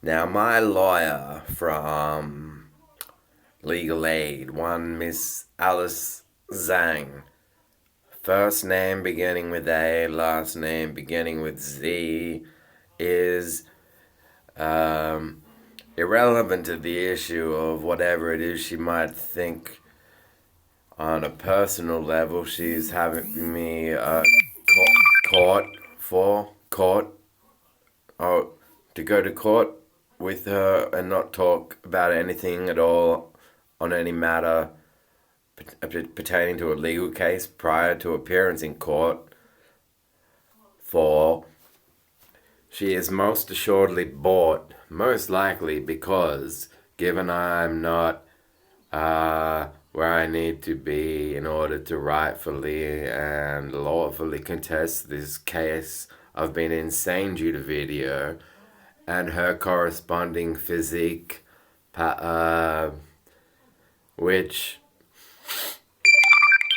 Now, my lawyer from Legal Aid, one Miss Alice Zhang, first name beginning with A, last name beginning with Z, is irrelevant to the issue of whatever it is she might think on a personal level. She's having me to go to court with her and not talk about anything at all on any matter pertaining to a legal case prior to appearance in court. For she is most assuredly bought, most likely because, given I'm not where I need to be in order to rightfully and lawfully contest this case, I've been insane due to video and her corresponding physique, which,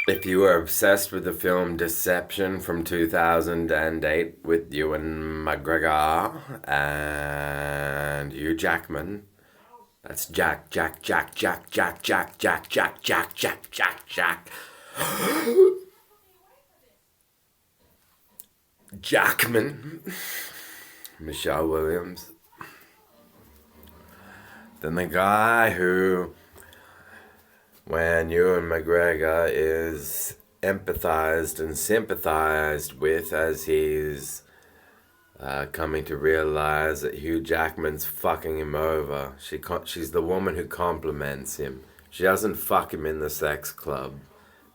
if you were obsessed with the film Deception from 2008 with Ewan McGregor and Hugh Jackman, that's Jackman, Michelle Williams, then the guy who, when Ewan McGregor is empathized and sympathized with as he's coming to realize that Hugh Jackman's fucking him over. She's the woman who compliments him. She doesn't fuck him in the sex club,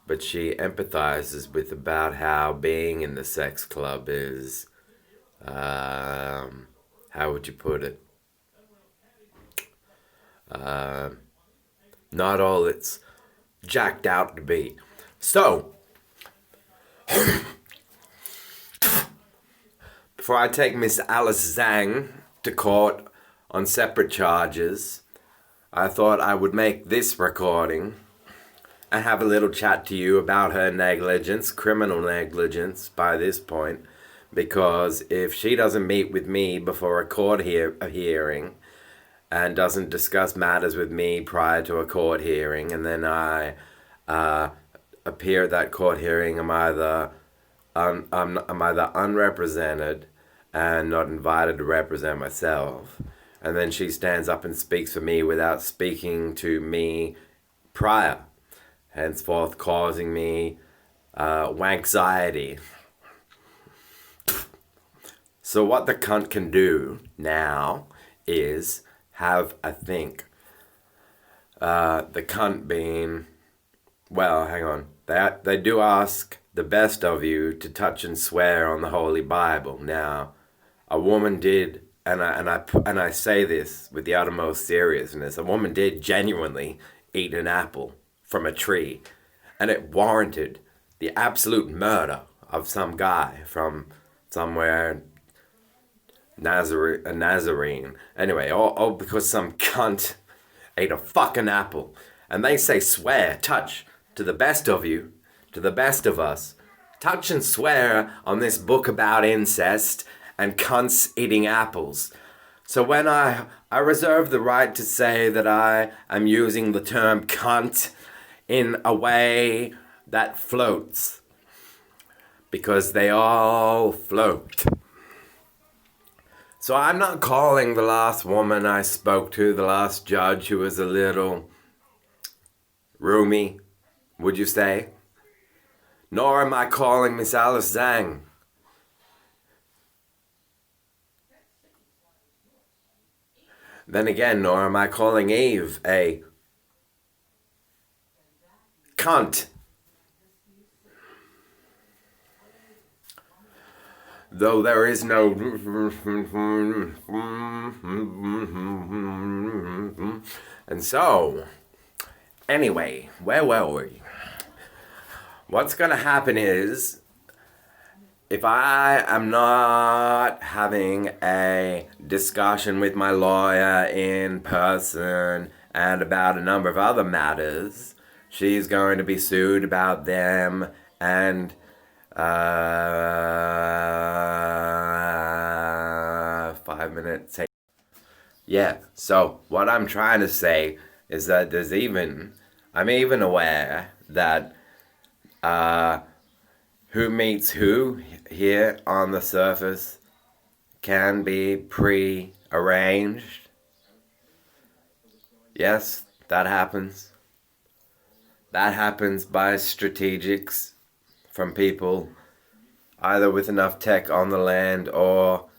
but she empathizes with about how being in the sex club is, how would you put it? Not all it's jacked out to be. So, before I take Miss Alice Zhang to court on separate charges, I thought I would make this recording and have a little chat to you about her negligence, criminal negligence by this point, because if she doesn't meet with me before a court hearing and doesn't discuss matters with me prior to a court hearing, and then I appear at that court hearing, I'm either unrepresented and not invited to represent myself, and then she stands up and speaks for me without speaking to me prior, henceforth causing me wanxiety. So what the cunt can do now is have a think. The cunt being, well, hang on. They do ask the best of you to touch and swear on the Holy Bible. Now, a woman did, and I say this with the uttermost seriousness, a woman did genuinely eat an apple from a tree, and it warranted the absolute murder of some guy from somewhere, a Nazarene. Anyway, all because some cunt ate a fucking apple. And they say swear, touch, to the best of you, to the best of us. Touch and swear on this book about incest and cunts eating apples. So when I reserve the right to say that I am using the term cunt in a way that floats, because they all float. So I'm not calling the last woman I spoke to, the last judge who was a little roomy, would you say? Nor am I calling Miss Alice Zhang. Then again, nor am I calling Eve a cunt. Though there is no... And so, anyway, where were we? What's going to happen is, if I am not having a discussion with my lawyer in person and about a number of other matters, she's going to be sued about them, and 5 minutes. Yeah, so what I'm trying to say is that I'm even aware that who meets who here on the surface can be pre-arranged. Yes, that happens. That happens by strategics from people either with enough tech on the land or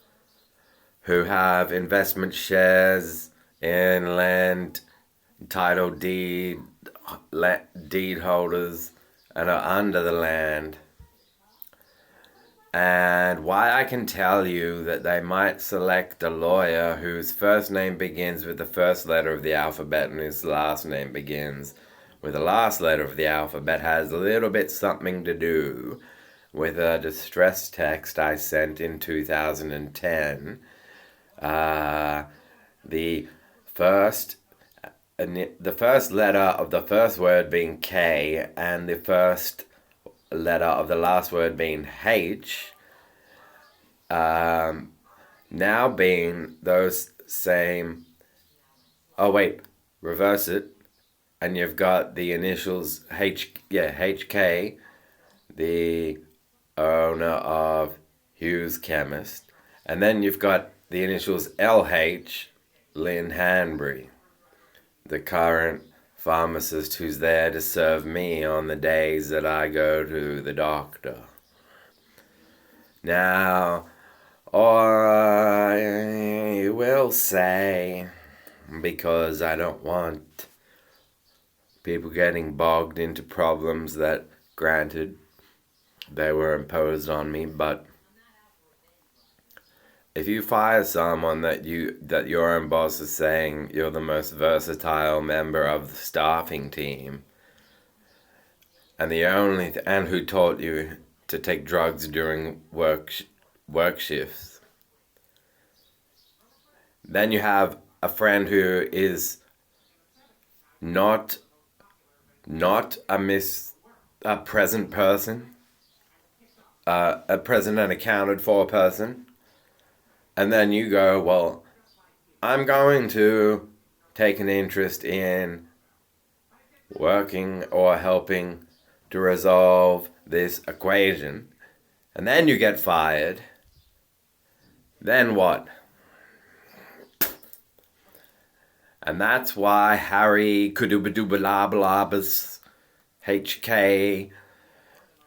who have investment shares in land title deed holders and are under the land. And why I can tell you that they might select a lawyer whose first name begins with the first letter of the alphabet and whose last name begins with the last letter of the alphabet has a little bit something to do with a distress text I sent in 2010. The first letter of the first word being K and the first letter of the last word being H, now being those same. Oh wait, reverse it, and you've got the initials HK, the owner of Hughes Chemist, and then you've got the initials LH, Lynn Hanbury, the current pharmacist who's there to serve me on the days that I go to the doctor. Now, I will say, because I don't want people getting bogged into problems that, granted, they were imposed on me, but if you fire someone that your own boss is saying you're the most versatile member of the staffing team, and and who taught you to take drugs during work shifts, then you have a friend who is not a present person, a present and accounted for person. And then you go, well, I'm going to take an interest in working or helping to resolve this equation. And then you get fired. Then what? And that's why Harry Kudubadubalabalaba's HK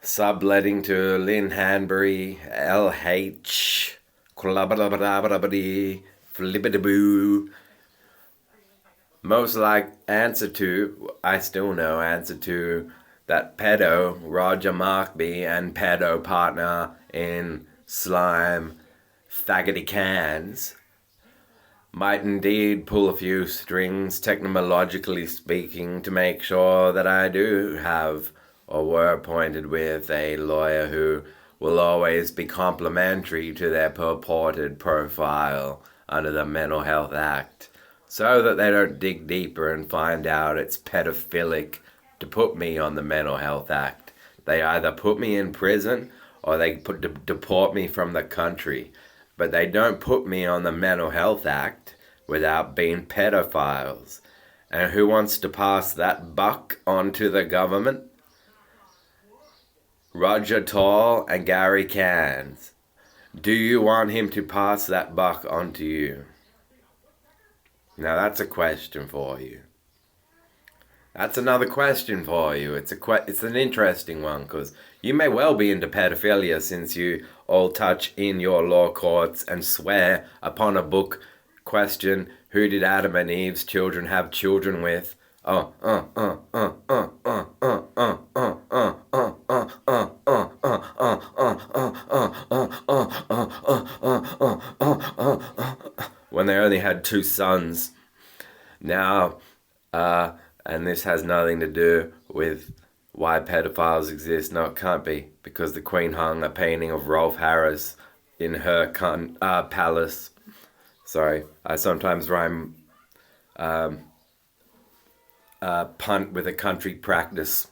subletting to Lynn Hanbury LH flippity-boo. Most like answer to that pedo Roger Markby and pedo partner in slime faggoty cans might indeed pull a few strings, technologically speaking, to make sure that I do have or were appointed with a lawyer who will always be complimentary to their purported profile under the Mental Health Act, so that they don't dig deeper and find out it's pedophilic to put me on the Mental Health Act. They either put me in prison or they deport me from the country, but they don't put me on the Mental Health Act without being pedophiles. And who wants to pass that buck on to the government? Roger Tall and Gary Cairns. Do you want him to pass that buck on to you? Now that's a question for you. That's another question for you. It's an interesting one, because you may well be into pedophilia since you all touch in your law courts and swear upon a book question, who did Adam and Eve's children have children with? When they only had 2 sons. Now, and this has nothing to do with why pedophiles exist. No, it can't be, because the Queen hung a painting of Rolf Harris in her palace. Sorry, I sometimes rhyme punt with a country practice.